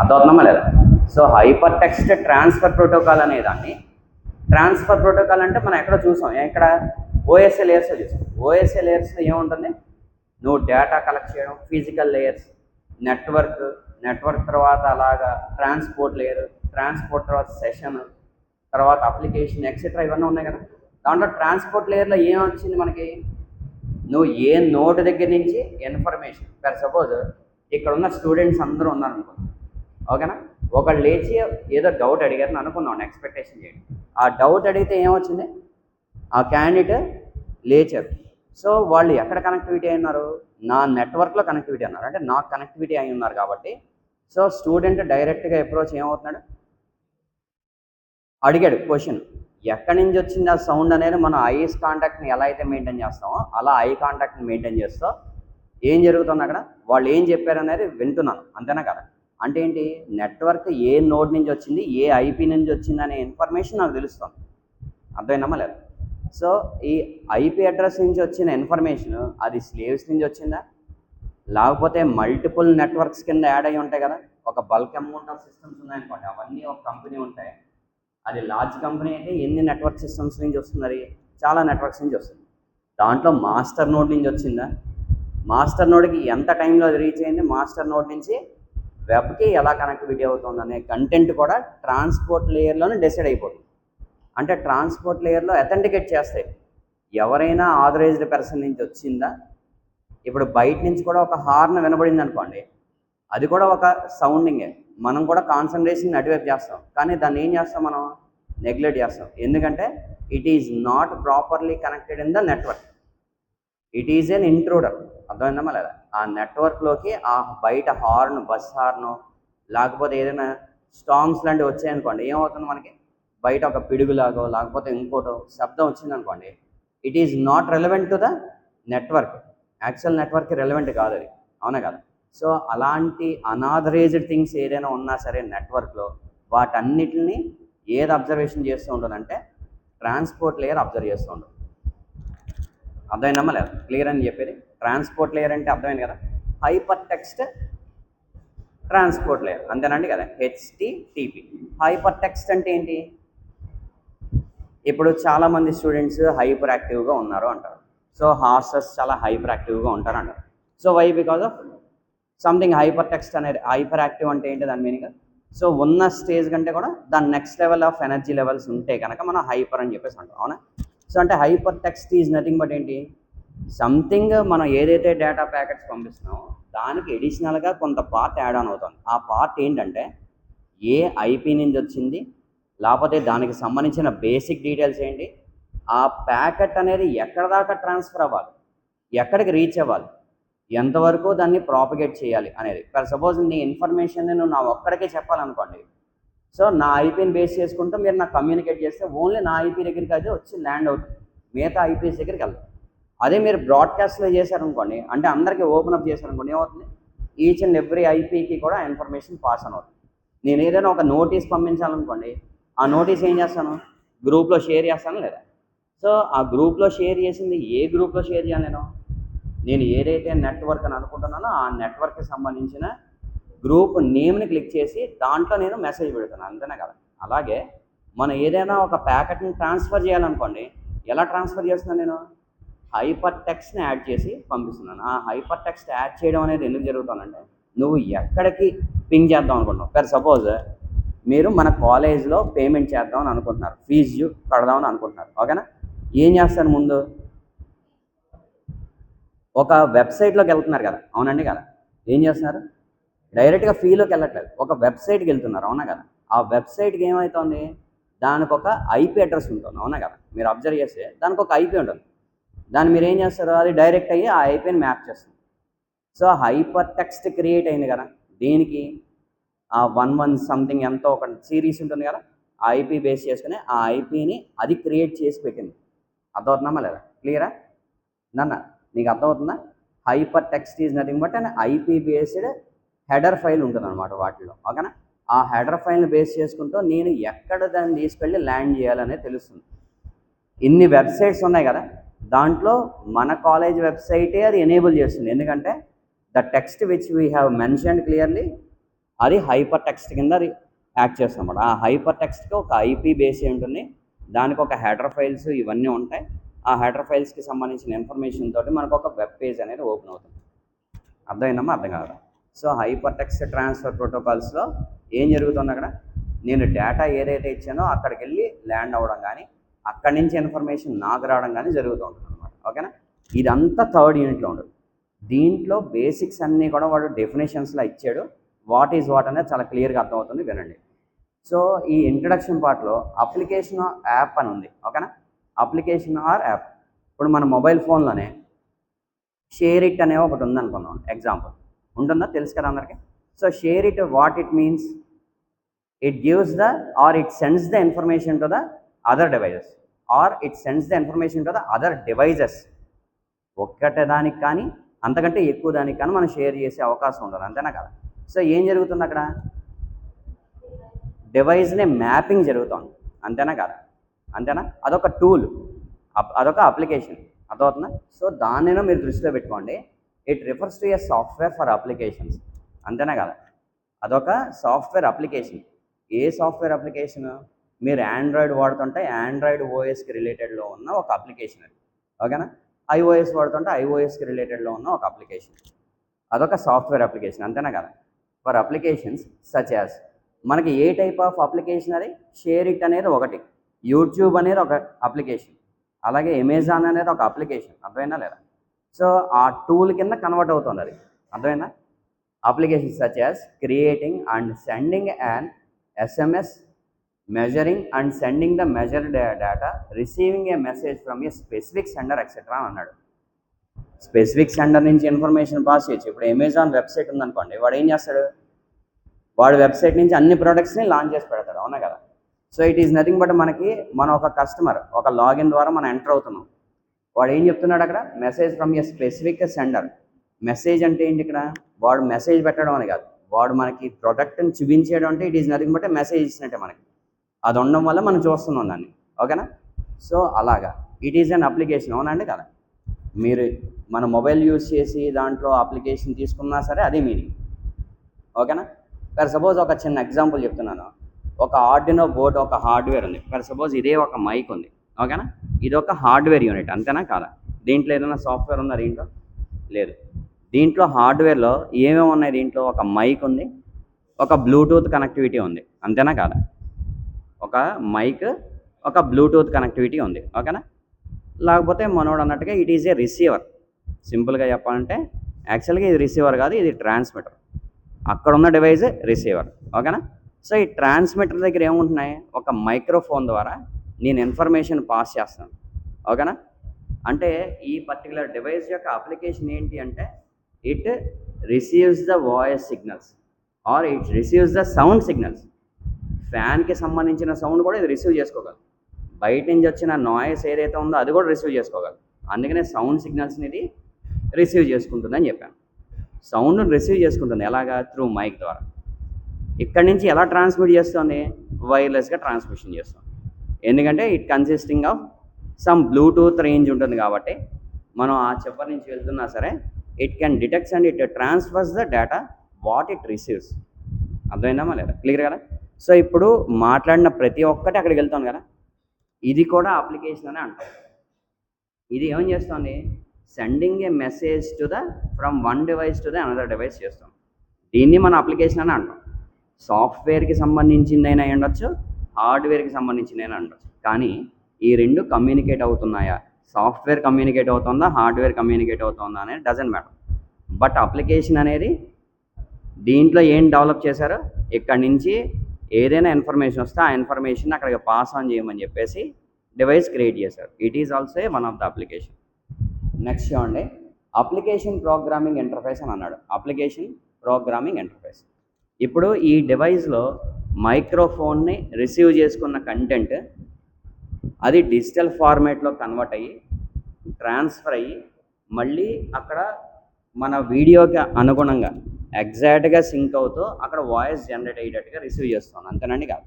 అర్థమవుతుందా లేదా? So hyper text transfer protocol అనే దాన్ని, ట్రాన్స్ఫర్ ప్రోటోకాల్ అంటే మనం ఎక్కడ చూసాం, ఎక్కడ ఓఎస్ఏ లేయర్స్లో చూసాం. ఓఎస్ఏ లేయర్స్లో ఏముంటుంది, నువ్వు డేటా కలెక్ట్ చేయడం, ఫిజికల్ లేయర్స్, నెట్వర్క్, నెట్వర్క్ తర్వాత అలాగా ట్రాన్స్పోర్ట్ లేయర్, ట్రాన్స్పోర్ట్ తర్వాత సెషన్, తర్వాత అప్లికేషన్ ఎక్సెట్రా ఇవన్నీ ఉన్నాయి కదా. దాంట్లో ట్రాన్స్పోర్ట్ లేయర్లో ఏం వచ్చింది మనకి, నువ్వు ఏ నోట్ దగ్గర నుంచి ఇన్ఫర్మేషన్, ఫర్ సపోజ్ ఇక్కడ ఉన్న స్టూడెంట్స్ అందరూ ఉన్నారు అనుకో, ఓకేనా, ఒకళ్ళు లేచి ఏదో డౌట్ అడిగారని అనుకున్నాం, ఎక్స్పెక్టేషన్ చేయండి. ఆ డౌట్ అడిగితే ఏమొచ్చింది, ఆ క్యాండిడేట్ లేచారు. సో వాళ్ళు ఎక్కడ కనెక్టివిటీ అయినారు, నా నెట్వర్క్లో కనెక్టివిటీ అన్నారు, అంటే నాకు కనెక్టివిటీ అయి ఉన్నారు కాబట్టి. సో స్టూడెంట్ డైరెక్ట్గా అప్రోచ్ ఏమవుతున్నాడు, అడిగాడు క్వశ్చన్, ఎక్కడి నుంచి వచ్చింది ఆ సౌండ్ అనేది మనం ఐస్ కాంటాక్ట్ని ఎలా అయితే మెయింటైన్ చేస్తామో అలా ఐ కాంటాక్ట్ని మెయింటైన్ చేస్తూ ఏం జరుగుతుంది అక్కడ, వాళ్ళు ఏం చెప్పారు అనేది వింటున్నాను, అంతేనా కదా. అంటే ఏంటి, నెట్వర్క్ ఏ నోడ్ నుంచి వచ్చింది, ఏ ఐపీ నుంచి వచ్చింది అనే ఇన్ఫర్మేషన్ నాకు తెలుస్తుంది. అర్థమైందమ్మా లేదా? సో ఈ ఐపీ అడ్రస్ నుంచి వచ్చిన ఇన్ఫర్మేషన్ అది స్లేవ్స్ నుంచి వచ్చిందా, లేకపోతే మల్టిపుల్ నెట్వర్క్స్ కింద యాడ్ అయ్యి ఉంటాయి కదా, ఒక బల్క్ అమౌంట్ ఆఫ్ సిస్టమ్స్ ఉన్నాయనుకోండి, అవన్నీ ఒక కంపెనీ ఉంటాయి, అది లార్జ్ కంపెనీ అయితే ఎన్ని నెట్వర్క్ సిస్టమ్స్ నుంచి వస్తుంది, చాలా నెట్వర్క్స్ నుంచి వస్తుంది. దాంట్లో మాస్టర్ నోడ్ నుంచి వచ్చిందా, మాస్టర్ నోడ్కి ఎంత టైంలో అది రీచ్ అయింది, మాస్టర్ నోడ్ నుంచి వెబ్కి ఎలా కనెక్టివిటీ అవుతుంది అనే కంటెంట్ కూడా ట్రాన్స్పోర్ట్ లేయర్లోనే డిసైడ్ అయిపోతుంది. అంటే ట్రాన్స్పోర్ట్ లేయర్లో అథెంటికేట్ చేస్తాయి, ఎవరైనా ఆథరైజ్డ్ పర్సన్ నుంచి వచ్చిందా. ఇప్పుడు బయట నుంచి కూడా ఒక హార్న్ వినబడింది అనుకోండి, అది కూడా ఒక సౌండింగే, మనం కూడా కాన్సన్ట్రేషన్ అటువైపు చేస్తాం, కానీ దాన్ని ఏం చేస్తాం, మనం నెగ్లెక్ట్ చేస్తాం. ఎందుకంటే it is not properly connected in the network, it is an intruder. అర్థమైందమ్మా లేదా? ఆ నెట్వర్క్లోకి ఆ బయట హార్న్, బస్ హార్ను, లేకపోతే ఏదైనా స్టాంగ్స్ లాంటివి వచ్చాయనుకోండి, ఏమవుతుంది మనకి, బయట ఒక పిడుగులాగో లేకపోతే ఇంకోటో శబ్దం వచ్చిందనుకోండి, it is not relevant to the network, actual నెట్వర్క్కి రెలవెంట్ కాదు అది, అవునా కదా. సో అలాంటి అనాథరైజ్డ్ థింగ్స్ ఏదైనా ఉన్నా సరే నెట్వర్క్లో, వాటన్నిటిని ఏది అబ్జర్వేషన్ చేస్తూ ఉంటుందంటే ట్రాన్స్పోర్ట్ లేయర్ అబ్జర్వ్ చేస్తూ ఉంటుంది. అర్థమైందమ్మా లేదా? క్లియర్ అని చెప్పేది. ట్రాన్స్పోర్ట్ లేయర్ అంటే అర్థమైంది కదా, హైపర్ టెక్స్ట్ ట్రాన్స్పోర్ట్ లేయర్, అంతేనండి కదా, హెచ్టిటిపి. హైపర్ టెక్స్ట్ అంటే ఏంటి, ఇప్పుడు చాలామంది స్టూడెంట్స్ హైపర్ యాక్టివ్గా ఉన్నారు అంటారు. సో హార్సెస్ చాలా హైపర్ యాక్టివ్గా ఉంటారు అంటారు. So why, because of something hyper text అనేది. హైపర్ యాక్టివ్ అంటే ఏంటి దాని మీనింగ్, సో ఉన్న స్టేజ్ కంటే కూడా దాని next level of energy levels ఉంటే కనుక మనం హైపర్ అని చెప్పేసి అంటాం, అవునా. సో అంటే hyper text is nothing but ఏంటి, సంథింగ్ మనం ఏదైతే డేటా ప్యాకెట్స్ పంపిస్తున్నామో దానికి ఎడిషనల్గా కొంత పార్ట్ యాడ్ ఆన్ అవుతుంది. ఆ పార్ట్ ఏంటంటే ఏ ఐపీ నుంచి వచ్చింది, లేకపోతే దానికి సంబంధించిన బేసిక్ డీటెయిల్స్ ఏంటి, ఆ ప్యాకెట్ అనేది ఎక్కడ దాకా ట్రాన్స్ఫర్ అవ్వాలి, ఎక్కడికి రీచ్ అవ్వాలి, ఎంతవరకు దాన్ని ప్రాపగేట్ చేయాలి అనేది. ఫర్ సపోజ్ నీ ఇన్ఫర్మేషన్ని నువ్వు నా ఒక్కడికే చెప్పాలనుకోండి, సో నా ఐపీని బేస్ చేసుకుంటూ మీరు నాకు కమ్యూనికేట్ చేస్తే ఓన్లీ నా ఐపీ దగ్గరికి అయితే వచ్చి ల్యాండ్ అవుతుంది, మిగతా ఐపీస్ దగ్గరికి వెళ్తాం. అదే మీరు బ్రాడ్కాస్ట్లో చేశారనుకోండి, అంటే అందరికీ ఓపెన్ అప్ చేశారనుకోండి, ఏమవుతుంది, ఈచ్ అండ్ ఎవ్రీ ఐపీకి కూడా ఇన్ఫర్మేషన్ పాస్ అని అవుతుంది. నేను ఏదైనా ఒక నోటీస్ పంపించాలనుకోండి, ఆ నోటీస్ ఏం చేస్తాను, గ్రూప్లో షేర్ చేస్తాను లేదా. సో ఆ గ్రూప్లో షేర్ చేసింది ఏ గ్రూప్లో షేర్ చేయాలి, నేను ఏదైతే నెట్వర్క్ అని అనుకుంటున్నానో ఆ నెట్వర్క్కి సంబంధించిన గ్రూప్ నేమ్ని క్లిక్ చేసి దాంట్లో నేను మెసేజ్ పెడతాను, అంతేనా కదా. అలాగే మనం ఏదైనా ఒక ప్యాకెట్ని ట్రాన్స్ఫర్ చేయాలనుకోండి, ఎలా ట్రాన్స్ఫర్ చేస్తున్నాను, నేను హైపర్ టెక్స్ట్ని యాడ్ చేసి పంపిస్తున్నాను. ఆ హైపర్ టెక్స్ట్ యాడ్ చేయడం అనేది ఎందుకు జరుగుతుందంటే, నువ్వు ఎక్కడికి పింగ్ చేద్దాం అనుకుంటున్నావు. ఫర్ సపోజ్ మీరు మన కాలేజ్లో పేమెంట్ చేద్దామని అనుకుంటున్నారు, ఫీజు కడదామని అనుకుంటున్నారు, ఓకేనా. ఏం చేస్తారు, ముందు ఒక వెబ్సైట్లోకి వెళ్తున్నారు కదా, అవునండి కదా. ఏం చేస్తున్నారు, డైరెక్ట్గా ఫీలోకి వెళ్ళట్లేదు, ఒక వెబ్సైట్కి వెళ్తున్నారు, అవునా కదా. ఆ వెబ్సైట్కి ఏమవుతుంది, దానికి ఒక ఐపీ అడ్రస్ ఉంటుంది, అవునా కదా. మీరు అబ్జర్వ్ చేస్తే దానికి ఒక ఐపీ ఉంటుంది, దాన్ని మీరు ఏం చేస్తారు, అది డైరెక్ట్ అయ్యి ఆ ఐపీని మ్యాప్ చేస్తుంది. సో హైపర్ టెక్స్ట్ క్రియేట్ అయింది కదా, దీనికి ఆ 11 సంథింగ్ ఎంతో ఒక సిరీస్ ఉంటుంది కదా, ఆ ఐపీ బేస్ చేసుకుని ఆ ఐపీని అది క్రియేట్ చేసి పెట్టింది. అర్థమవుతుందమ్మా లేదా? క్లియరా నాన్న, నీకు అర్థమవుతుందా? Hyper text is nothing but and IP based header file ఉంటుంది అనమాట వాటిలో, ఓకేనా. ఆ హెడర్ ఫైల్ని బేస్ చేసుకుంటూ నేను ఎక్కడ దాన్ని తీసుకెళ్ళి ల్యాండ్ చేయాలనేది తెలుస్తుంది. ఇన్ని వెబ్సైట్స్ ఉన్నాయి కదా, దాంట్లో మన కాలేజ్ వెబ్సైటే అది ఎనేబుల్ చేస్తుంది, ఎందుకంటే the text which we have mentioned clearly అది హైపర్ టెక్స్ట్ కింద యాక్ట్ చేస్తుంది అన్నమాట. ఆ హైపర్ టెక్స్ట్కి ఒక ఐపీ బేస్ ఉంటుంది, దానికి ఒక హెడర్ ఫైల్స్ ఇవన్నీ ఉంటాయి. ఆ హెడర్ ఫైల్స్కి సంబంధించిన ఇన్ఫర్మేషన్ తోటి మనకు ఒక వెబ్ పేజ్ అనేది ఓపెన్ అవుతుంది. అర్థమైందమ్మా? అర్థం కాదు. సో హైపర్ టెక్స్ట్ ట్రాన్స్ఫర్ ప్రోటోకాల్స్లో ఏం జరుగుతుంది అక్కడ, నేను డేటా ఏదైతే ఇచ్చానో అక్కడికి వెళ్ళి ల్యాండ్ అవ్వడం కానీ అక్కడి నుంచి ఇన్ఫర్మేషన్ నాకు రావడం కానీ జరుగుతూ ఉంటుంది అనమాట. ఓకేనా? ఇదంతా థర్డ్ యూనిట్లో ఉండదు. దీంట్లో బేసిక్స్ అన్నీ కూడా వాడు డెఫినేషన్స్లో ఇచ్చాడు. వాట్ ఈజ్ వాట్ అనేది చాలా క్లియర్గా అర్థమవుతుంది, వినండి. సో ఈ ఇంట్రడక్షన్ పార్ట్లో అప్లికేషన్ యాప్ అని ఉంది. ఓకేనా? Application or app. ఇప్పుడు మన మొబైల్ ఫోన్లోనే షేర్ ఇట్ అనే ఒకటి ఉందనుకుందాం, ఎగ్జాంపుల్. ఉంటుందా? తెలుసు కదా అందరికీ. So share it, what it means, it gives the or it sends the information to the other devices or it sends the information to the other devices. ఒక్కటే దానికి కానీ అంతకంటే ఎక్కువ దానికి కానీ మనం షేర్ చేసే అవకాశం ఉండదు, అంతేనా కదా? సో ఏం జరుగుతుంది అక్కడ, డివైస్ని మ్యాపింగ్ జరుగుతుంది, అంతేనా కదా? అంతేనా? అదొక టూల్, అదొక అప్లికేషన్, అర్థమవుతుందా? సో దానిలో మీరు దృష్టిలో పెట్టుకోండి. It refers to A software for applications, అంతేనా కదా? అదొక సాఫ్ట్వేర్ అప్లికేషన్. ఏ సాఫ్ట్వేర్ అప్లికేషన్? మీరు ఆండ్రాయిడ్ వాడుతుంటే ఆండ్రాయిడ్ ఓఎస్కి రిలేటెడ్లో ఉన్న ఒక అప్లికేషన్ అది. ఓకేనా? ఐఓఎస్ వాడుతుంటే ఐఓఎస్కి రిలేటెడ్లో ఉన్న ఒక అప్లికేషన్, అదొక సాఫ్ట్వేర్ అప్లికేషన్, అంతేనా కదా? ఫర్ అప్లికేషన్స్ సచ్ యాజ్, మనకి ఏ టైప్ ఆఫ్ అప్లికేషన్ అది? షేర్ ఇట్ అనేది ఒకటి, యూట్యూబ్ అనేది ఒక అప్లికేషన్, అలాగే అమెజాన్ అనేది ఒక అప్లికేషన్, అర్థమైందా లేదా? సో ఆ టూల్ కింద కన్వర్ట్ అవుతుంది అది, అర్థమైందా? Application such as creating and sending an SMS, measuring and sending the measured data, receiving A message from A specific sender etcetera అని అన్నాడు. స్పెసిఫిక్ సెండర్ నుంచి ఇన్ఫర్మేషన్ పాస్ చేయొచ్చు. ఇప్పుడు అమెజాన్ వెబ్సైట్ ఉందనుకోండి, వాడు ఏం చేస్తాడు? వాడు వెబ్సైట్ నుంచి అన్ని ప్రోడక్ట్స్ని లాంచ్ చేసి పెడతాడు, అవునా కదా? So it is nothing but మన ఒక కస్టమర్ ఒక లాగిన్ ద్వారా మనం ఎంటర్ అవుతున్నాం. వాడు ఏం చెప్తున్నాడు అక్కడ? Message from A specific sender. Message అంటే ఏంటి ఇక్కడ? వాడు మెసేజ్ పెట్టడం అని కాదు, వాడు మనకి ప్రొడక్ట్ని చూపించేయడం అంటే it is nothing but message ఇచ్చినట్టే మనకి. అది ఉండడం వల్ల మనం చూస్తున్నాం దాన్ని, ఓకేనా? సో అలాగా ఇట్ ఈజ్ అన్ అప్లికేషన్, అవునండి కదా? మీరు మన మొబైల్ యూజ్ చేసి దాంట్లో అప్లికేషన్ తీసుకున్నా సరే అదే మీనింగ్, ఓకేనా? ఫర్ సపోజ్ ఒక చిన్న ఎగ్జాంపుల్ చెప్తున్నాను. ఒక ఆర్డినో బోర్డ్, ఒక హార్డ్వేర్ ఉంది. ఫర్ సపోజ్ ఇదే ఒక మైక్ ఉంది, ఓకేనా? ఇది ఒక హార్డ్వేర్ యూనిట్, అంతేనా కాదా? దీంట్లో ఏదైనా సాఫ్ట్వేర్ ఉందా? దీంట్లో లేదు. దీంట్లో హార్డ్వేర్లో ఏమేమి ఉన్నాయి? దీంట్లో ఒక మైక్ ఉంది, ఒక బ్లూటూత్ కనెక్టివిటీ ఉంది, అంతేనా కాదా? ఒక మైక్, ఒక బ్లూటూత్ కనెక్టివిటీ ఉంది, ఓకేనా? లేకపోతే మనోడు అన్నట్టుగా ఇట్ ఈజ్ ఏ రిసీవర్. సింపుల్గా చెప్పాలంటే యాక్చువల్గా ఇది రిసీవర్ కాదు, ఇది ట్రాన్స్మిటర్. అక్కడ ఉన్న డివైజ్ రిసీవర్, ఓకేనా? సో ఈ ట్రాన్స్మిటర్ దగ్గర ఏముంటున్నాయి? ఒక మైక్రోఫోన్ ద్వారా నేను ఇన్ఫర్మేషన్ పాస్ చేస్తాను, ఓకేనా? అంటే ఈ పర్టికులర్ డివైస్ యొక్క అప్లికేషన్ ఏంటి అంటే it receives the voice signals or it receives the sound signals. ఫ్యాన్కి సంబంధించిన సౌండ్ కూడా ఇది రిసీవ్ చేసుకోగలదు. బయట నుంచి వచ్చిన నాయిస్ ఏదైతే ఉందో అది కూడా రిసీవ్ చేసుకోగలదు. అందుకనే సౌండ్ సిగ్నల్స్ని ఇది రిసీవ్ చేసుకుంటుందని చెప్పాను. సౌండ్ను రిసీవ్ చేసుకుంటుంది ఎలాగా? త్రూ మైక్ ద్వారా. ఇక్కడి నుంచి ఎలా ట్రాన్స్మిట్ చేస్తుంది? వైర్లెస్గా ట్రాన్స్మిషన్ చేస్తుంది. ఎందుకంటే it consisting of some Bluetooth range ఉంటుంది కాబట్టి మనం ఆ చివరి నుంచి వెళ్తున్నా సరే it can detects and it transfers the data what it receives. అర్థమైందమ్మా లేదా? క్లియర్ కదా? సో ఇప్పుడు మాట్లాడిన ప్రతి ఒక్కటి అక్కడికి వెళ్తాం కదా, ఇది కూడా అప్లికేషన్ అనే అంటాం. ఇది ఏం చేస్తుంది? Sending A message to the from one device to the another device చేస్తాం. దీన్ని మన అప్లికేషన్ అని అంటాం. సాఫ్ట్వేర్కి సంబంధించిందైనా ఉండొచ్చు, హార్డ్వేర్కి సంబంధించిందైనా ఉండొచ్చు. కానీ ఈ రెండు కమ్యూనికేట్ అవుతున్నాయా? సాఫ్ట్వేర్ కమ్యూనికేట్ అవుతుందా, హార్డ్వేర్ కమ్యూనికేట్ అవుతుందా అనేది డజంట్ మ్యాటర్. బట్ అప్లికేషన్ అనేది దీంట్లో ఏం డెవలప్ చేశారో ఇక్కడి నుంచి ఏదైనా ఇన్ఫర్మేషన్ వస్తే ఆ ఇన్ఫర్మేషన్ అక్కడికి పాస్ ఆన్ చేయమని చెప్పేసి డివైస్ క్రియేట్ చేశారు. It is also one of the application. Next చూడండి, అప్లికేషన్ ప్రోగ్రామింగ్ ఇంటర్ఫేస్ అని అన్నాడు. Application programming interface. ఇప్పుడు ఈ డివైస్లో మైక్రోఫోన్ని రిసీవ్ చేసుకున్న కంటెంట్ అది డిజిటల్ ఫార్మేట్లో కన్వర్ట్ అయ్యి ట్రాన్స్ఫర్ అయ్యి మళ్ళీ అక్కడ మన వీడియోకి అనుగుణంగా ఎగ్జాక్ట్గా సింక్ అవుతూ అక్కడ వాయిస్ జనరేట్ అయ్యేటట్టుగా రిసీవ్ చేస్తాను, అంతేనండి కాదు.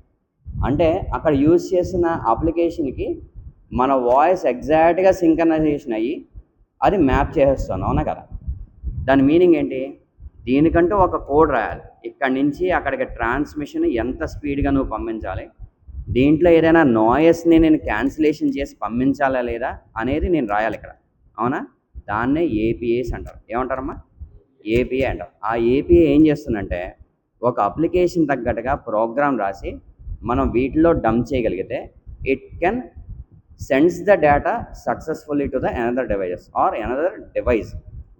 అంటే అక్కడ యూజ్ చేసిన అప్లికేషన్కి మన వాయిస్ ఎగ్జాక్ట్గా సింకనైజేషన్ అయ్యి అది మ్యాప్ చేసేస్తాను, అవునా కదా? దాని మీనింగ్ ఏంటి? దీనికంటూ ఒక కోడ్ రాయాలి. ఇక్కడి నుంచి అక్కడికి ట్రాన్స్మిషన్ ఎంత స్పీడ్గా నువ్వు పంపించాలి, దీంట్లో ఏదైనా నాయిస్ని నేను క్యాన్సిలేషన్ చేసి పంపించాలా లేదా అనేది నేను రాయాలి ఇక్కడ. అవునా? దాన్నే ఏపీఐస్ అంటారు. ఏమంటారమ్మా? ఏపీఐ అంటారు. ఆ ఏపీఐ ఏం చేస్తుందంటే ఒక అప్లికేషన్ తగ్గట్టుగా ప్రోగ్రామ్ రాసి మనం వీటిలో డంప్ చేయగలిగితే it can sends the data successfully to the another devices or another device.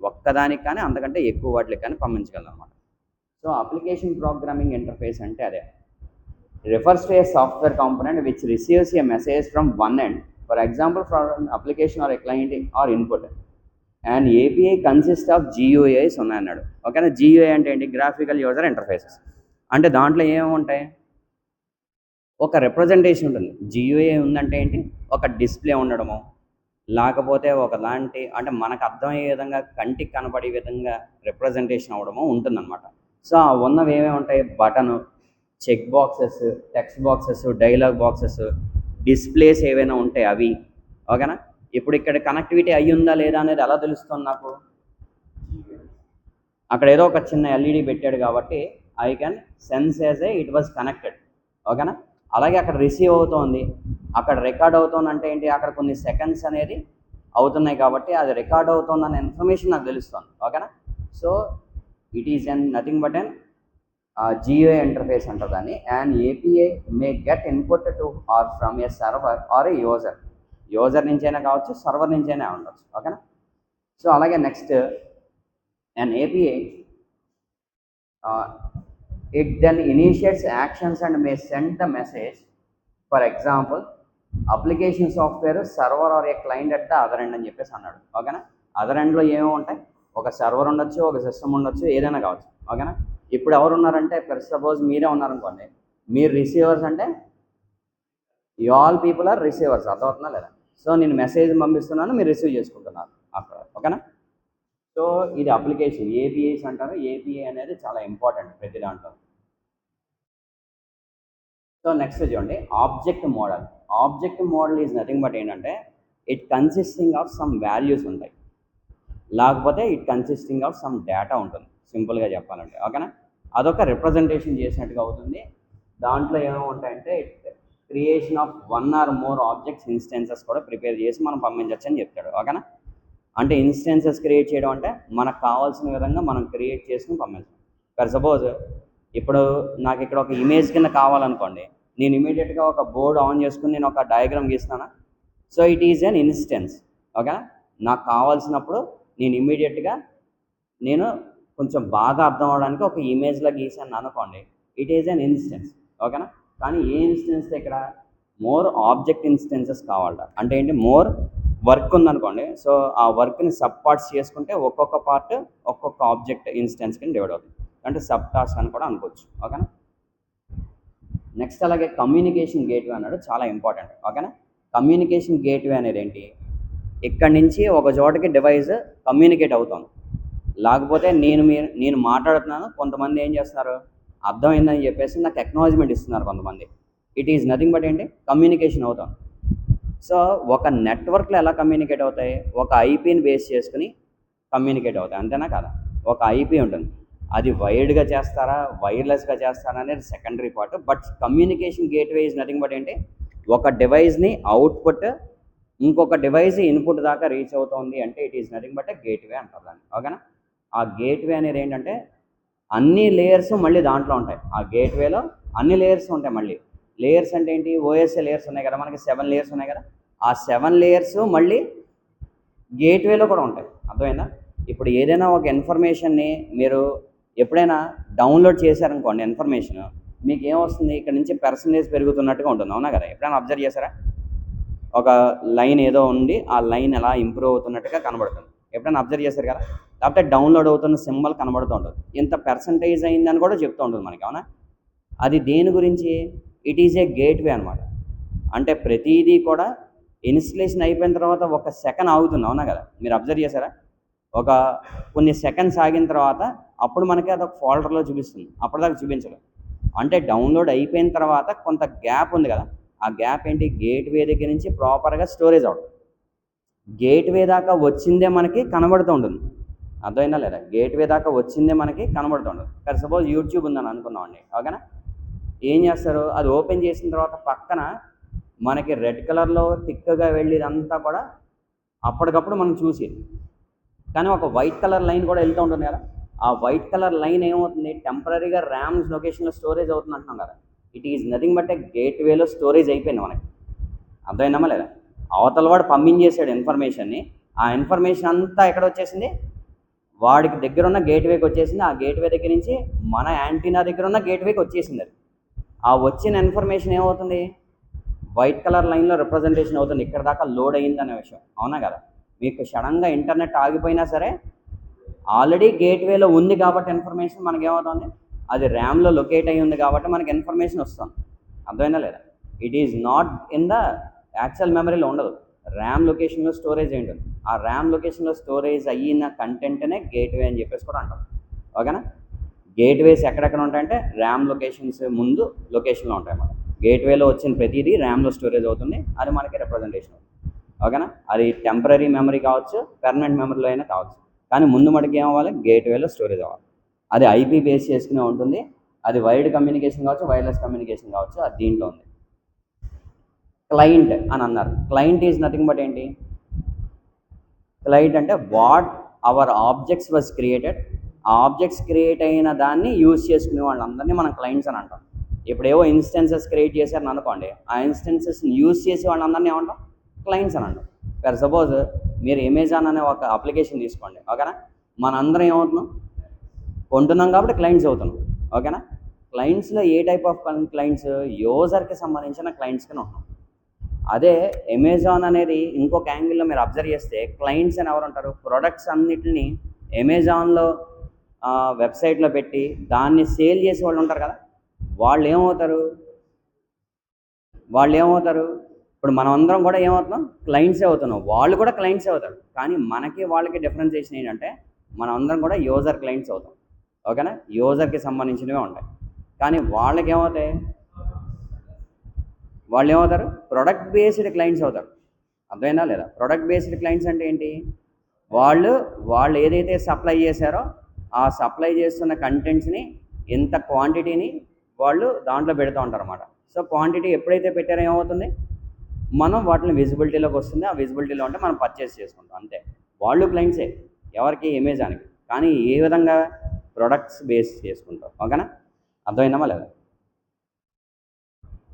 ఒక్కదానికి కానీ అంతకంటే ఎక్కువ వాటికి కానీ పంపించగలం అనమాట. సో అప్లికేషన్ ప్రోగ్రామింగ్ ఇంటర్ఫేస్ అంటే అదే. refers to a software component which receives a message from one end, for example from an application or a client or input. And API consists of GUIs ఉన్నాయన్నాడు. ఓకేనా? GUI అంటే ఏంటి? Graphical user interfaces. అంటే దాంట్లో ఏముంటాయి? ఒక representation ఉంటుంది. GUI ఉందంటే ఏంటి? ఒక డిస్ప్లే ఉండడము, లేకపోతే ఒకలాంటి అంటే మనకు అర్థమయ్యే విధంగా కంటికి కనపడే విధంగా రిప్రజెంటేషన్ అవ్వడము ఉంటుందన్నమాట. సో ఆ ఉన్నవి ఏమేమి ఉంటాయి? Button, check boxes, text boxes, dialog boxes, displays ఏవైనా ఉంటాయి అవి. ఓకేనా? ఇప్పుడు ఇక్కడ కనెక్టివిటీ అయ్యి ఉందా లేదా అనేది ఎలా తెలుస్తుంది నాకు? అక్కడ ఏదో ఒక చిన్న ఎల్ఈడి పెట్టాడు కాబట్టి I can sense as a it was connected. ఓకేనా? అలాగే అక్కడ రిసీవ్ అవుతోంది, అక్కడ రికార్డ్ అవుతుంది అంటే ఏంటి? అక్కడ కొన్ని సెకండ్స్ అనేది అవుతున్నాయి కాబట్టి అది రికార్డ్ అవుతుందన్న ఇన్ఫర్మేషన్ నాకు తెలుస్తుంది. ఓకేనా? So it is an nothing but an GUI interface అంటారు దాన్ని. And API may get input to or from a server or a user. User నుంచి అయినా కావచ్చు, సర్వర్ నుంచి అయినా ఉండొచ్చు. ఓకేనా? సో అలాగే next an API it then initiates actions and may send the message. For example, application software server or a client at the other end అని చెప్పేసి అన్నాడు. ఓకేనా? అదర్ ఎండ్లో ఏమో ఉంటాయి? ఒక సర్వర్ ఉండొచ్చు, ఒక సిస్టమ్ ఉండొచ్చు, ఏదైనా కావచ్చు. ఓకేనా? ఇప్పుడు ఎవరు ఉన్నారంటే సపోజ్ మీరే ఉన్నారనుకోండి, మీరు రిసీవర్స్ అంటే you all people are receivers. అర్థమవుతుందా లేదా? సో నేను మెసేజ్ పంపిస్తున్నాను, మీరు రిసీవ్ చేసుకుంటున్నారు అక్కడ. ఓకేనా? సో ఇది అప్లికేషన్ ఏపీఐస్ అంటారు. ఏపీఐ అనేది చాలా ఇంపార్టెంట్ ప్రతి దాంట్లో. సో నెక్స్ట్ చూడండి, object model. Object model is nothing but ఏంటంటే it consisting of some values ఉంటాయి, లేకపోతే it consisting of some data ఉంటుంది, సింపుల్గా చెప్పాలంటే. ఓకేనా? అదొక రిప్రజెంటేషన్ చేసినట్టుగా అవుతుంది. దాంట్లో ఏమేమి ఉంటాయంటే creation of one or more objects instances కూడా ప్రిపేర్ చేసి మనం పంపించవచ్చు అని చెప్తాడు. ఓకేనా? అంటే ఇన్స్టెన్సెస్ క్రియేట్ చేయడం అంటే మనకు కావాల్సిన విధంగా మనం క్రియేట్ చేసుకుని పంపించాలి. ఫర్ సపోజ్ ఇప్పుడు నాకు ఇక్కడ ఒక ఇమేజ్ కింద కావాలనుకోండి, నేను ఇమీడియట్గా ఒక బోర్డ్ ఆన్ చేసుకుని నేను ఒక డయాగ్రామ్ గీస్తానా? So it is an instance. ఓకేనా? నాకు కావాల్సినప్పుడు నేను ఇమీడియట్గా నేను కొంచెం బాగా అర్థం అవడానికి ఒక ఇమేజ్లో గీసాను అనుకోండి, ఇట్ ఈజ్ అన్ ఇన్స్టెన్స్. ఓకేనా? కానీ ఏ ఇన్స్టెన్స్ ఇక్కడ మోర్ ఆబ్జెక్ట్ ఇన్స్టెన్సెస్ కావాలట. అంటే ఏంటి? మోర్ వర్క్ ఉందనుకోండి, సో ఆ వర్క్ని సబ్ పార్ట్స్ చేసుకుంటే ఒక్కొక్క పార్ట్ ఒక్కొక్క ఆబ్జెక్ట్ ఇన్స్టెన్స్ కింద డివైడ్ అవుతుంది. అంటే సబ్ టాస్క్ అని కూడా అనుకోవచ్చు. ఓకేనా? నెక్స్ట్ అలాగే కమ్యూనికేషన్ గేట్వే అన్నాడు, చాలా ఇంపార్టెంట్. ఓకేనా? కమ్యూనికేషన్ గేట్వే అనేది ఏంటి? ఇక్కడి నుంచి ఒక చోటకి డివైస్ కమ్యూనికేట్ అవుతుంది, లేకపోతే నేను మాట్లాడుతున్నాను, కొంతమంది ఏం చేస్తున్నారు, అర్థమైందని చెప్పేసి నాకు ఎక్నాలజ్మెంట్ ఇస్తున్నారు కొంతమంది. ఇట్ ఈజ్ నథింగ్ బట్ ఏంటి? కమ్యూనికేషన్ అవుతాం. సో ఒక నెట్వర్క్లో ఎలా కమ్యూనికేట్ అవుతాయి? ఒక ఐపీని బేస్ చేసుకుని కమ్యూనికేట్ అవుతాయి, అంతేనా కదా? ఒక ఐపీ ఉంటుంది, అది వైడ్గా చేస్తారా, వైర్లెస్గా చేస్తారా అనేది secondary part. But communication gateway is nothing but ఏంటి? ఒక డివైస్ని అవుట్పుట్ ఇంకొక డివైస్ ఇన్పుట్ దాకా రీచ్ అవుతుంది అంటే it is nothing but gateway అంటారు దాన్ని. ఓకేనా? ఆ గేట్వే అనేది ఏంటంటే అన్ని లేయర్స్ మళ్ళీ దాంట్లో ఉంటాయి. ఆ గేట్వేలో అన్ని లేయర్స్ ఉంటాయి. మళ్ళీ లేయర్స్ అంటే ఏంటి? ఓఎస్ఏ లేయర్స్ ఉన్నాయి కదా, మనకి 7 లేయర్స్ ఉన్నాయి కదా, ఆ 7 లేయర్స్ మళ్ళీ గేట్వేలో కూడా ఉంటాయి. అర్థమైందా? ఇప్పుడు ఏదైనా ఒక ఇన్ఫర్మేషన్ని మీరు ఎప్పుడైనా డౌన్లోడ్ చేశారనుకోండి, ఇన్ఫర్మేషన్ మీకు ఏమొస్తుంది? ఇక్కడ నుంచి పర్సంటేజ్ పెరుగుతున్నట్టుగా ఉంటుంది, అవునా కదా? ఎప్పుడైనా అబ్జర్వ్ చేశారా? ఒక లైన్ ఏదో ఉండి ఆ లైన్ ఎలా ఇంప్రూవ్ అవుతున్నట్టుగా కనబడుతుంది. ఎప్పుడైనా అబ్జర్వ్ చేశారు కదా? లేకపోతే డౌన్లోడ్ అవుతున్న సింబల్ కనబడుతూ ఉంటుంది, ఇంత పర్సంటేజ్ అయిందని కూడా చెప్తూ ఉంటుంది మనకి, అవునా? అది దేని గురించి? ఇట్ ఈజ్ ఏ గేట్వే అనమాట. అంటే ప్రతిదీ కూడా ఇన్స్టలేషన్ అయిపోయిన తర్వాత ఒక సెకండ్ ఆగుతుంది, అవునా కదా? మీరు అబ్జర్వ్ చేశారా? ఒక కొన్ని సెకండ్స్ ఆగిన తర్వాత అప్పుడు మనకి అదొక ఫోల్డర్లో చూపిస్తుంది, అప్పటిదాకా చూపించదు. అంటే డౌన్లోడ్ అయిపోయిన తర్వాత కొంత గ్యాప్ ఉంది కదా, ఆ గ్యాప్ ఏంటి? గేట్వే దగ్గర నుంచి ప్రాపర్గా స్టోరేజ్ అవడం. గేట్వే దాకా వచ్చిందే మనకి కనబడుతూ ఉంటుంది. అర్థమైనా లేదా? గేట్వే దాకా వచ్చిందే మనకి కనబడుతుండదు. ఫర్ సపోజ్ యూట్యూబ్ ఉందని అనుకుందామండి, ఓకేనా? ఏం చేస్తారు, అది ఓపెన్ చేసిన తర్వాత పక్కన మనకి రెడ్ కలర్లో థిక్గా వెళ్ళేదంతా కూడా అప్పటికప్పుడు మనం చూసేది. కానీ ఒక వైట్ కలర్ లైన్ కూడా వెళ్తూ ఉంటుంది కదా, ఆ వైట్ కలర్ లైన్ ఏమవుతుంది, టెంపరీగా ర్యామ్స్ లొకేషన్లో స్టోరేజ్ అవుతుంది అంటున్నాం కదా. It is nothing but a గేట్వేలో స్టోరేజ్ అయిపోయింది మనకి. అర్థమైందమ్మా లేదా? అవతల వాడు పంపించేసాడు ఇన్ఫర్మేషన్ని, ఆ ఇన్ఫర్మేషన్ అంతా ఎక్కడ వచ్చేసింది, వాడికి దగ్గర ఉన్న గేట్వేకి వచ్చేసింది. ఆ గేట్వే దగ్గర నుంచి మన యాంటీనా దగ్గర ఉన్న గేట్వేకి వచ్చేసింది. అది ఆ వచ్చిన ఇన్ఫర్మేషన్ ఏమవుతుంది, వైట్ కలర్ లైన్లో రిప్రజెంటేషన్ అవుతుంది, ఇక్కడ దాకా లోడ్ అయ్యిందనే విషయం. అవునా కదా? మీకు సడన్గా ఇంటర్నెట్ ఆగిపోయినా సరే ఆల్రెడీ గేట్వేలో ఉంది కాబట్టి ఇన్ఫర్మేషన్ మనకి ఏమవుతుంది, అది ర్యామ్లో లొకేట్ అయ్యి ఉంది కాబట్టి మనకి ఇన్ఫర్మేషన్ వస్తుంది. అర్థమైనా లేదా? It is not in the actual మెమరీలో ఉండదు, ర్యామ్ లొకేషన్లో స్టోరేజ్ అయి ఉంటుంది. ఆ ర్యామ్ లొకేషన్లో స్టోరేజ్ అయిన కంటెంట్నే గేట్వే అని చెప్పేసి కూడా అంటాం. ఓకేనా? గేట్వేస్ ఎక్కడెక్కడ ఉంటాయంటే ర్యామ్ లొకేషన్స్ ముందు లొకేషన్లో ఉంటాయి అన్నమాట. గేట్వేలో వచ్చిన ప్రతిదీ ర్యామ్లో స్టోరేజ్ అవుతుంది, అది మనకి రిప్రజెంటేషన్ అవుతుంది. ఓకేనా? అది టెంపరీ మెమరీ కావచ్చు, పెర్మనెంట్ మెమరీలో అయినా కావచ్చు, కానీ ముందు మనకి ఏమవ్వాలి, గేట్వేలో స్టోరేజ్ అవ్వాలి. అది ఐపీ బేస్ చేసుకునే ఉంటుంది. అది వైడ్ కమ్యూనికేషన్ కావచ్చు, వైర్లెస్ కమ్యూనికేషన్ కావచ్చు, అది దీంట్లో ఉంది. క్లయింట్ అని అన్నారు. క్లయింట్ ఈజ్ నథింగ్ బట్ ఏంటి, క్లయింట్ అంటే what our objects was created, ఆ ఆబ్జెక్ట్స్ క్రియేట్ అయిన దాన్ని యూజ్ చేసుకునే వాళ్ళందరినీ మనం క్లయింట్స్ అని అంటాం. ఇప్పుడు ఏవో ఇన్స్టెన్సెస్ క్రియేట్ చేశారని అనుకోండి, ఆ ఇన్స్టెన్సెస్ని యూజ్ చేసే వాళ్ళందరినీ ఏమంటాం, క్లయింట్స్ అని అంటాం. ఫర్ సపోజ్ మీరు అమెజాన్ అనే ఒక అప్లికేషన్ తీసుకోండి, ఓకేనా? మనందరం ఏమవుతున్నాం, కొంటున్నాం కాబట్టి క్లయింట్స్ అవుతున్నాం. ఓకేనా? క్లయింట్స్లో ఏ టైప్ ఆఫ్ క్లయింట్స్, యూజర్కి సంబంధించిన క్లయింట్స్ కింద ఉంటున్నాం. అదే అమెజాన్ అనేది ఇంకొక యాంగిల్లో మీరు అబ్జర్వ్ చేస్తే క్లయింట్స్ అని ఎవరు ఉంటారు, ప్రొడక్ట్స్ అన్నిటిని అమెజాన్లో వెబ్సైట్లో పెట్టి దాన్ని సేల్ చేసే వాళ్ళు ఉంటారు కదా, వాళ్ళు ఏమవుతారు, ఇప్పుడు మనం అందరం కూడా ఏమవుతున్నాం, క్లయింట్సే అవుతున్నాం. వాళ్ళు కూడా క్లయింట్సే అవుతారు, కానీ మనకి వాళ్ళకి డిఫరెన్సియేషన్ ఏంటంటే మనం అందరం కూడా యూజర్ క్లయింట్స్ అవుతాం. ఓకేనా? యూజర్కి సంబంధించినవే ఉంటాయి, కానీ వాళ్ళకి ఏమవుతాయి, వాళ్ళు ఏమవుతారు, ప్రొడక్ట్ బేస్డ్ క్లయింట్స్ అవుతారు. అర్థమైనా లేదా? ప్రొడక్ట్ బేస్డ్ క్లయింట్స్ అంటే ఏంటి, వాళ్ళు ఏదైతే సప్లై చేశారో ఆ సప్లై చేస్తున్న కంటెంట్స్ని, ఎంత క్వాంటిటీని వాళ్ళు దాంట్లో పెడుతూ ఉంటారు అన్నమాట. సో క్వాంటిటీ ఎప్పుడైతే పెట్టారో ఏమవుతుంది, మనం వాటిని విజిబిలిటీలోకి వస్తుంది, ఆ విజిబిలిటీలో ఉంటే మనం పర్చేస్ చేసుకుంటాం, అంతే. వాళ్ళు క్లయింట్సే ఎవరికి, అమెజాన్కి. కానీ ఏ విధంగా, ప్రొడక్ట్స్ బేస్ చేసుకుంటాం. ఓకేనా? అర్థమైందమ్మా లేదా?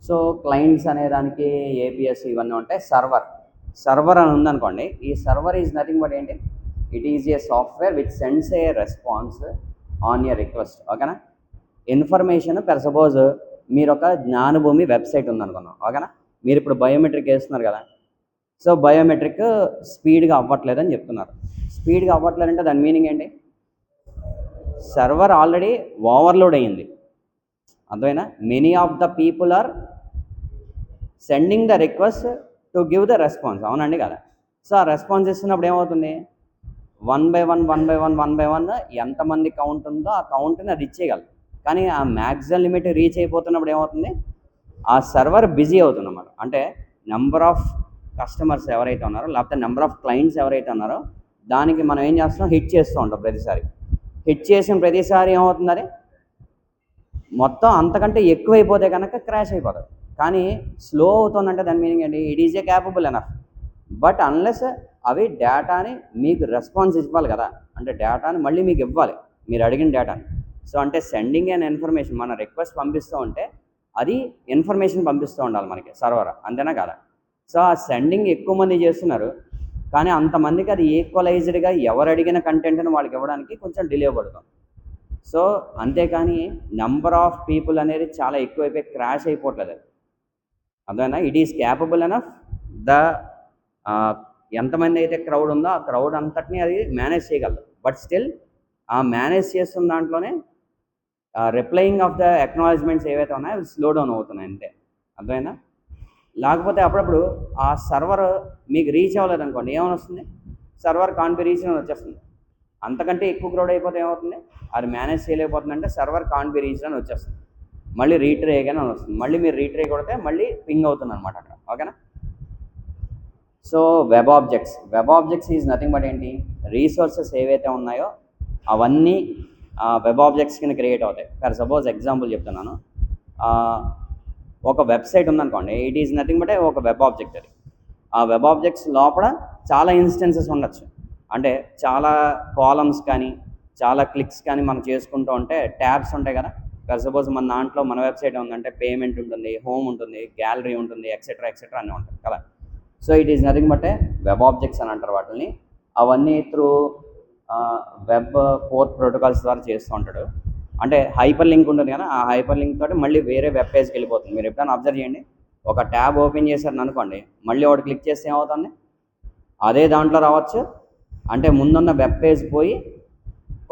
సో క్లయింట్స్ అనేదానికి ఏపీఎస్ ఇవన్నీ ఉంటాయి. సర్వర్ అని ఉందనుకోండి, ఈ సర్వర్ ఈజ్ నథింగ్ బట్ ఏంటి, it is a software which sends A response on your request. ఓకేనా? ఇన్ఫర్మేషన్ ఫర్ సపోజ్ మీరు ఒక జ్ఞానభూమి వెబ్సైట్ ఉందనుకున్నాం, ఓకేనా? మీరు ఇప్పుడు బయోమెట్రిక్ వేస్తున్నారు కదా, సో బయోమెట్రిక్ స్పీడ్గా అవ్వట్లేదని చెప్తున్నారు. స్పీడ్గా అవ్వట్లేదంటే దాని మీనింగ్ ఏంటి, సర్వర్ ఆల్రెడీ ఓవర్లోడ్ అయ్యింది. అర్థమైనా? Many of the people are sending the request to give the response. అవునండి కదా? సో ఆ రెస్పాన్స్ ఇస్తున్నప్పుడు ఏమవుతుంది, వన్ బై వన్ ఎంతమంది కౌంట్ ఉందో ఆ కౌంట్ని అది ఇచ్చేయగలరు. కానీ ఆ మ్యాక్సిమం లిమిట్ రీచ్ అయిపోతున్నప్పుడు ఏమవుతుంది, ఆ సర్వర్ బిజీ అవుతుంది అన్నమాట. అంటే నెంబర్ ఆఫ్ కస్టమర్స్ ఎవరైతే ఉన్నారో, లేకపోతే నెంబర్ ఆఫ్ క్లయింట్స్ ఎవరైతే ఉన్నారో, దానికి మనం ఏం చేస్తున్నాం, హిట్ చేస్తూ ఉంటాం ప్రతిసారి. హిట్ చేసిన ప్రతిసారి ఏమవుతుంది, అది మొత్తం అంతకంటే ఎక్కువైపోతే కనుక క్రాష్ అయిపోతుంది. కానీ స్లో అవుతుందంటే దాని మీనింగ్ ఏంటి, it is a capable enough. But unless అవి డేటాని మీకు రెస్పాన్స్ ఇవ్వాలి కదా, అంటే డేటాని మళ్ళీ మీకు ఇవ్వాలి, మీరు అడిగిన డేటాని. సో అంటే సెండింగ్ అండ్ ఇన్ఫర్మేషన్, మన రిక్వెస్ట్ పంపిస్తూ ఉంటే అది ఇన్ఫర్మేషన్ పంపిస్తూ ఉండాలి మనకి సర్వర్, అంతేనా కదా? సో ఆ సెండింగ్ ఎక్కువ మంది చేస్తున్నారు, కానీ అంతమందికి అది ఈక్వలైజ్డ్గా ఎవరు అడిగిన కంటెంట్ని వాళ్ళకి ఇవ్వడానికి కొంచెం డిలే పడుతుంది. సో అంతేకాని నెంబర్ ఆఫ్ పీపుల్ అనేది చాలా ఎక్కువైపోయి క్రాష్ అయిపోవట్లేదు. అర్థమైనా? It is capable enough the ఎంతమంది అయితే క్రౌడ్ ఉందో ఆ క్రౌడ్ అంతటినీ అది మేనేజ్ చేయగలదు. బట్ స్టిల్ ఆ మేనేజ్ చేస్తున్న దాంట్లోనే రిప్లయింగ్ ఆఫ్ ద అక్నాలజ్మెంట్స్ ఏవైతే ఉన్నాయో అవి స్లో డౌన్ అవుతున్నాయి, అంతే. అర్థమైనా? లేకపోతే అప్పుడప్పుడు ఆ సర్వర్ మీకు రీచ్ అవ్వలేదు అనుకోండి, ఏమని వస్తుంది, సర్వర్ కాన్ బి రీచ్ అని వచ్చేస్తుంది. అంతకంటే ఎక్కువ క్రౌడ్ అయిపోతే ఏమవుతుంది, అది మేనేజ్ చేయలేకపోతుందంటే సర్వర్ కాన్ బి రీచ్ అని వచ్చేస్తుంది. మళ్ళీ రీట్రై అగైన్ అని వస్తుంది. మళ్ళీ మీరు రీట్రై కొడితే మళ్ళీ పింగ్ అవుతుంది అనమాట అక్కడ. ఓకేనా? So web objects is nothing but ఏంటి, రీసోర్సెస్ ఏవైతే ఉన్నాయో అవన్నీ వెబ్ ఆబ్జెక్ట్స్ కింద క్రియేట్ అవుతాయి. ఫర్ సపోజ్ ఎగ్జాంపుల్ చెప్తున్నాను, ఒక వెబ్సైట్ ఉందనుకోండి, ఇట్ ఈజ్ నథింగ్ బట్ ఒక వెబ్ ఆబ్జెక్ట్. అది ఆ వెబ్ ఆబ్జెక్ట్స్ లోపల చాలా ఇన్స్టెన్సెస్ ఉండొచ్చు. అంటే చాలా కాలమ్స్ కానీ చాలా క్లిక్స్ కానీ మనం చేసుకుంటూ ఉంటే ట్యాబ్స్ ఉంటాయి కదా. ఫర్ సపోజ్ మన దాంట్లో మన వెబ్సైట్ ఉందంటే పేమెంట్ ఉంటుంది, హోమ్ ఉంటుంది, గ్యాలరీ ఉంటుంది, ఎక్సెట్రా అన్నీ ఉంటాయి కదా. So it is nothing but web objects అని అంటారు వాటిని. అవన్నీ త్రూ వెబ్ కోర్ ప్రోటోకాల్స్ ద్వారా చేస్తూ ఉంటాడు. అంటే హైపర్ లింక్ ఉంటుంది కదా, ఆ హైపర్ లింక్ తోటి మళ్ళీ వేరే వెబ్ పేజ్కి వెళ్ళిపోతుంది. మీరు ఎప్పుడైనా అబ్జర్వ్ చేయండి, ఒక ట్యాబ్ ఓపెన్ చేశారని అనుకోండి, మళ్ళీ ఒకటి క్లిక్ చేస్తే ఏమవుతుంది, అదే దాంట్లో రావచ్చు. అంటే ముందున్న వెబ్ పేజ్ పోయి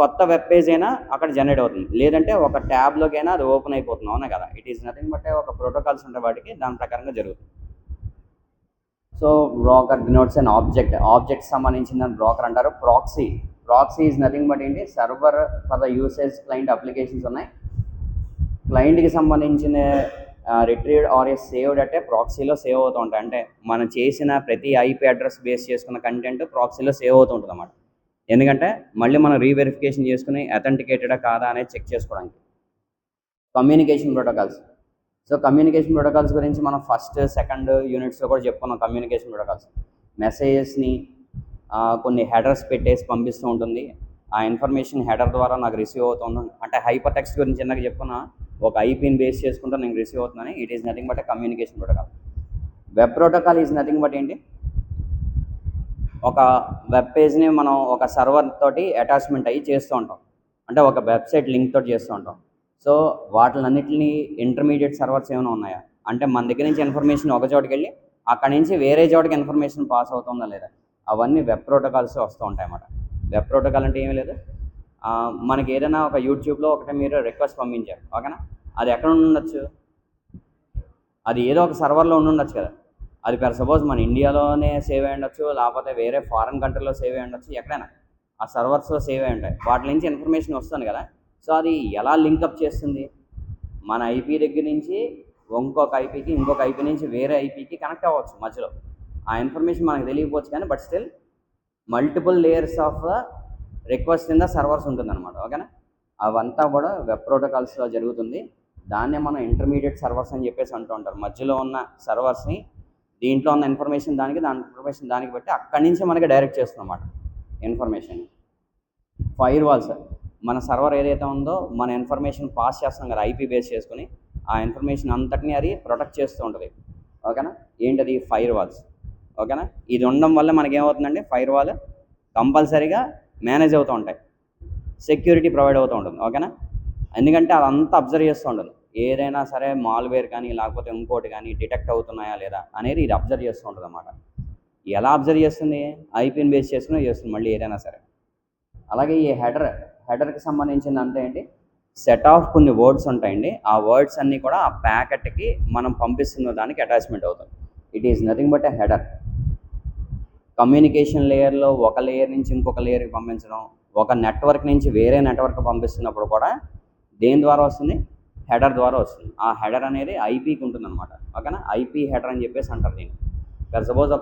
కొత్త వెబ్ పేజ్ అయినా అక్కడ జనరేట్ అవుతుంది, లేదంటే ఒక ట్యాబ్లోకైనా అది ఓపెన్ అయిపోతుంది. అవునా కదా. ఇట్ ఈస్ నథింగ్ బట్ ఒక ప్రోటోకాల్స్ ఉంటాయి వాటికి, దాని ప్రకారంగా జరుగుతుంది. So broker denotes and object సంబంధించిన బ్రోకర్ అంటారు. ప్రాక్సీ ఈజ్ నథింగ్ బట్ ఏంటి, server for the usage client applications ఉన్నాయి. క్లయింట్కి సంబంధించిన రిట్రీవ్డ్ ఆర్ సేవ్డ్ అంటే ప్రాక్సీలో సేవ్ అవుతూ ఉంటాయి. అంటే మనం చేసిన ప్రతి ఐపీ అడ్రస్ బేస్ చేసుకున్న కంటెంట్ ప్రాక్సీలో సేవ్ అవుతూ ఉంటుంది అన్నమాట. ఎందుకంటే మళ్ళీ మనం రీవెరిఫికేషన్ చేసుకుని అథెంటికేటెడా కాదా అనేది చెక్ చేసుకోవడానికి. కమ్యూనికేషన్ ప్రోటోకాల్స్ గురించి మనం ఫస్ట్ సెకండ్ యూనిట్స్లో కూడా చెప్పుకున్నాం. కమ్యూనికేషన్ ప్రోటోకాల్స్ మెసేజెస్ని కొన్ని హెడర్స్ పెట్టేసి పంపిస్తూ ఉంటుంది. ఆ ఇన్ఫర్మేషన్ హెడర్ ద్వారా నాకు రిసీవ్ అవుతుంది. అంటే హైపర్ టెక్స్ట్ గురించి ఇందాక చెప్పుకున్నా, ఒక ఐపీని బేస్ చేసుకుంటూ నేను రిసీవ్ అవుతున్నాను. It is nothing but communication protocol. Web protocol is nothing but ఏంటి, ఒక వెబ్ పేజ్ని మనం ఒక సర్వర్ తోటి అటాచ్మెంట్ అయ్యి చేస్తూ ఉంటాం. అంటే ఒక వెబ్సైట్ లింక్ తోటి చేస్తూ ఉంటాం. సో వాటిలన్నింటినీ ఇంటర్మీడియట్ సర్వర్స్ ఏమైనా ఉన్నాయా అంటే మన దగ్గర నుంచి ఇన్ఫర్మేషన్ ఒక చోటుకి వెళ్ళి అక్కడి నుంచి వేరే చోటుకి ఇన్ఫర్మేషన్ పాస్ అవుతుందా లేదా, అవన్నీ వెబ్ ప్రోటోకాల్స్ వస్తూ ఉంటాయి అన్నమాట. వెబ్ ప్రోటోకాల్ అంటే ఏమీ లేదు, మనకి ఏదైనా ఒక యూట్యూబ్లో ఒకటే మీరు రిక్వెస్ట్ పంపించారు, ఓకేనా, అది ఎక్కడ ఉండొచ్చు, అది ఏదో ఒక సర్వర్లో ఉండొచ్చు కదా. అది ఫర్ సపోజ్ మన ఇండియాలోనే సేవ్ అయ్యి ఉండొచ్చు, లేకపోతే వేరే ఫారెన్ కంట్రీలో సేవ్ అయ్యి ఉండొచ్చు, ఎక్కడైనా ఆ సర్వర్స్లో సేవ్ అయ్యి ఉంటాయి. వాటి నుంచి ఇన్ఫర్మేషన్ వస్తుంది కదా. సో అది ఎలా లింకప్ చేస్తుంది, మన ఐపీ దగ్గర నుంచి ఇంకొక ఐపీ నుంచి వేరే ఐపీకి కనెక్ట్ అవ్వచ్చు మధ్యలో. ఆ ఇన్ఫర్మేషన్ మనకు తెలియకపోవచ్చు కానీ but still multiple layers of request కింద సర్వర్స్ ఉంటుందన్నమాట, ఓకేనా. అవంతా కూడా వెబ్ ప్రోటోకాల్స్లో జరుగుతుంది. దాన్నే మనం ఇంటర్మీడియట్ సర్వర్స్ అని చెప్పేసి అంటూ ఉంటారు. మధ్యలో ఉన్న సర్వర్స్ని దీంట్లో ఉన్న ఇన్ఫర్మేషన్ దాని ఇన్ఫర్మేషన్ దానికి బట్టి అక్కడి నుంచి మనకి డైరెక్ట్ చేస్తుందన్నమాట ఇన్ఫర్మేషన్. ఫైర్ వాల్స్, మన సర్వర్ ఏదైతే ఉందో మన ఇన్ఫర్మేషన్ పాస్ చేస్తాం కదా ఐపీ బేస్ చేసుకుని, ఆ ఇన్ఫర్మేషన్ అంతటిని అది ప్రొటెక్ట్ చేస్తూ ఉంటుంది, ఓకేనా. ఏంటది, ఫైర్ వాల్స్, ఓకేనా. ఇది ఉండడం వల్ల మనకేమవుతుందంటే ఫైర్ వాల్ కంపల్సరీగా మేనేజ్ అవుతూ ఉంటాయి, సెక్యూరిటీ ప్రొవైడ్ అవుతూ ఉంటుంది, ఓకేనా. ఎందుకంటే అదంతా అబ్జర్వ్ చేస్తూ ఉంటుంది. ఏదైనా సరే మాల్వేర్ కానీ లేకపోతే ఇంకోటి కానీ డిటెక్ట్ అవుతున్నాయా లేదా అనేది ఇది అబ్జర్వ్ చేస్తూ ఉంటుంది అన్నమాట. ఎలా అబ్జర్వ్ చేస్తుంది, ఐపీని బేస్ చేసుకుని చేస్తుంది మళ్ళీ ఏదైనా సరే. అలాగే ఈ హెడర్కి సంబంధించింది అంతా ఏంటి, సెట్ ఆఫ్ కొన్ని వర్డ్స్ ఉంటాయండి. ఆ వర్డ్స్ అన్నీ కూడా ఆ ప్యాకెట్కి మనం పంపిస్తున్న దానికి అటాచ్మెంట్ అవుతుంది. It is nothing but a header. Communication లేయర్లో ఒక లేయర్ నుంచి ఇంకొక లేయర్కి పంపించడం, ఒక నెట్వర్క్ నుంచి వేరే నెట్వర్క్ పంపిస్తున్నప్పుడు కూడా దేని ద్వారా వస్తుంది, హెడర్ ద్వారా వస్తుంది. ఆ హెడర్ అనేది ఐపీకి ఉంటుంది అనమాట, ఓకేనా. ఐపీ హెడర్ అని చెప్పేసి అంటారు దీన్ని. ఫర్ సపోజ్ ఒక